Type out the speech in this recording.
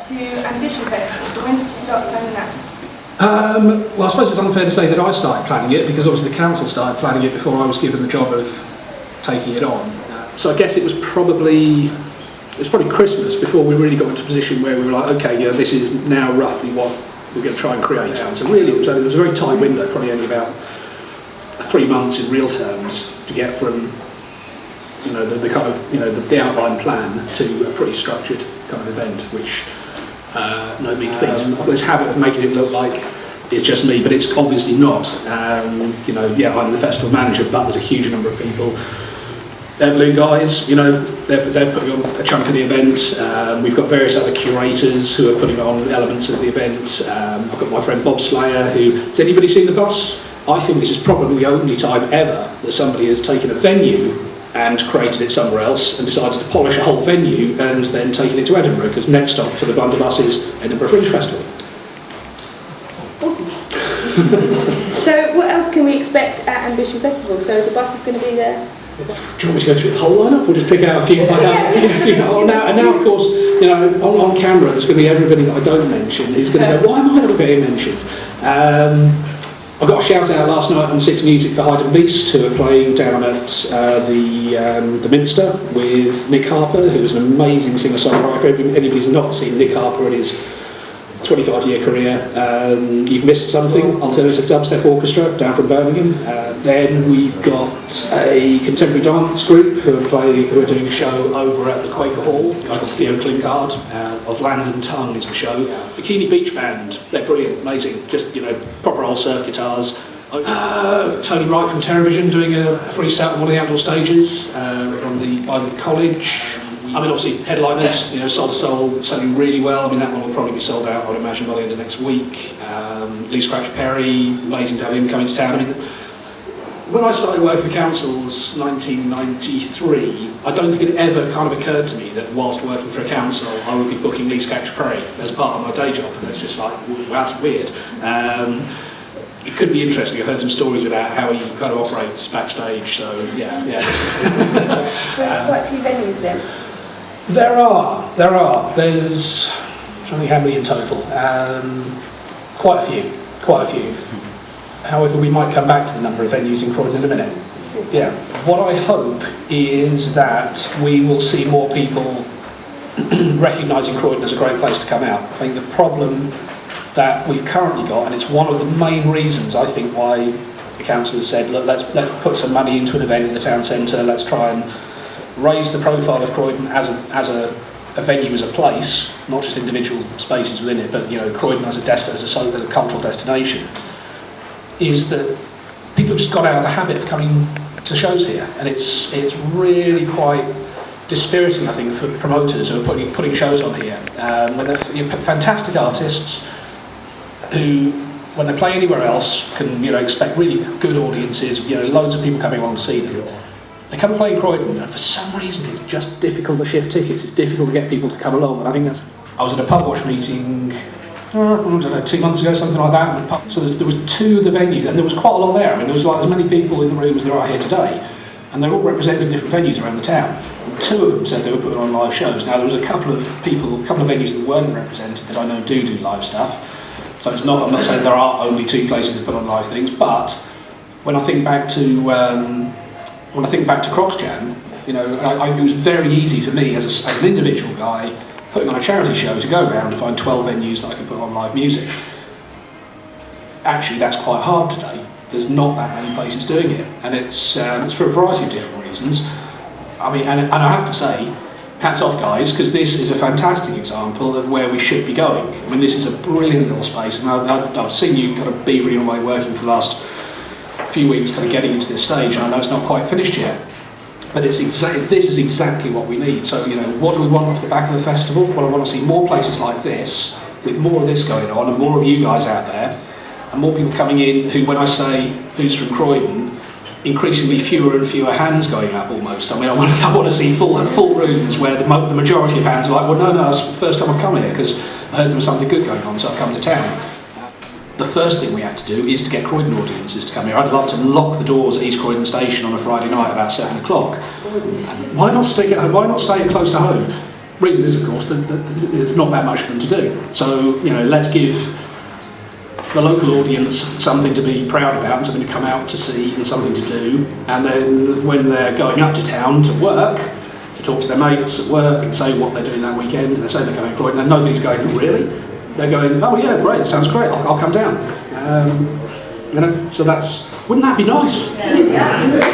to Ambition Festival, so when did you start planning that? Well, I suppose it's unfair to say that I started planning it, because obviously the council started planning it before I was given the job of taking it on. So I guess it was probably Christmas before we really got into a position where we were like, okay, yeah, this is now roughly what we're going to try and create. And so really, it was a very tight window, probably only about 3 months in real terms to get from the kind of the outline plan to a pretty structured kind of event, which no mean feat. This habit of making it look like it's just me, but it's obviously not. I'm the festival manager, but there's a huge number of people. They're balloon guys, they're putting on a chunk of the event. We've got various other curators who are putting on elements of the event. I've got my friend Bob Slayer, has anybody seen the bus? I think this is probably the only time ever that somebody has taken a venue and created it somewhere else and decided to polish a whole venue and then taken it to Edinburgh, because next stop for the blunderbuss is Edinburgh Fringe Festival. Awesome. So what else can we expect at Ambition Festival? So the bus is going to be there? Do you want me to go through the whole lineup, or just pick out a few? Now, of course, on camera, there's going to be everybody that I don't mention who's going to go, why am I not getting mentioned? I got a shout out last night on Six Music for Hyde and Beast, who are playing down at the Minster with Nick Harper, who is an amazing singer-songwriter. If anybody's not seen Nick Harper in his 25-year career, you've missed something. Alternative Dubstep Orchestra down from Birmingham. Then we've got a contemporary dance group who are doing a show over at the Quaker Hall. A guy called Theo Klinkard of Land and Tongue is the show. Bikini Beach Band, they're brilliant, amazing, just proper old surf guitars. Tony Wright from Television doing a free set on one of the outdoor stages from the Bible College. Obviously headliners, Soul to Soul selling really well. That one will probably be sold out, I would imagine, by the end of next week. Lee Scratch Perry, amazing to have him coming to town. When I started working for councils 1993, I don't think it ever kind of occurred to me that whilst working for a council, I would be booking Lee Scratch Perry as part of my day job. And it's just like, wow, that's weird. It could be interesting. I've heard some stories about how he kind of operates backstage, so yeah. So there's quite a few venues then? There are. There's, I'm trying to think how many in total. Quite a few. However, we might come back to the number of venues in Croydon in a minute. Yeah. What I hope is that we will see more people recognising Croydon as a great place to come out. I think the problem that we've currently got, and it's one of the main reasons I think why the council has said, look, let's put some money into an event in the town centre, let's try and raise the profile of Croydon as a venue, as a place, not just individual spaces within it, but Croydon as a cultural destination, is that people have just got out of the habit of coming to shows here, and it's really quite dispiriting, I think, for promoters who are putting shows on here. When they're fantastic artists who, when they play anywhere else, can expect really good audiences, loads of people coming along to see them. They come and play in Croydon, and for some reason it's just difficult to shift tickets. It's difficult to get people to come along, and I think I was at a pub wash meeting, I don't know, 2 months ago, something like that. So there was two of the venues, and there was quite a lot there. There was like as many people in the room as there are here today, and they're all representing different venues around the town. And two of them said they were putting on live shows. Now there was a couple of venues that weren't represented that I know do live stuff. So I'm not saying there are only two places that put on live things, but when I think back to Crocs Jam, it was very easy for me as an individual guy putting on a charity show to go around and find 12 venues that I could put on live music. Actually, that's quite hard today. There's not that many places doing it, and it's for a variety of different reasons. And I have to say, hats off, guys, because this is a fantastic example of where we should be going. This is a brilliant little space, and I've seen you kind of beavering away working for the last few weeks, kind of getting into this stage, and I know it's not quite finished yet. But this is exactly what we need. So, what do we want off the back of the festival? Well, I want to see more places like this, with more of this going on, and more of you guys out there, and more people coming in who, when I say who's from Croydon, increasingly fewer and fewer hands going up almost. I want to see full rooms where the majority of hands are like, well, no, it's the first time I've come here because I heard there was something good going on, so I've come to town. The first thing we have to do is to get Croydon audiences to come here. I'd love to lock the doors at East Croydon Station on a Friday night about 7 o'clock. And why not stay close to home? reason is, of course, that there's not that much for them to do. So, you know, let's give the local audience something to be proud about and something to come out to see and something to do. And then when they're going up to town to work, to talk to their mates at work and say what they're doing that weekend, and they say they're going to Croydon, and nobody's going, really? They're going, oh yeah, great, that sounds great, I'll come down. You know, so wouldn't that be nice? Yeah.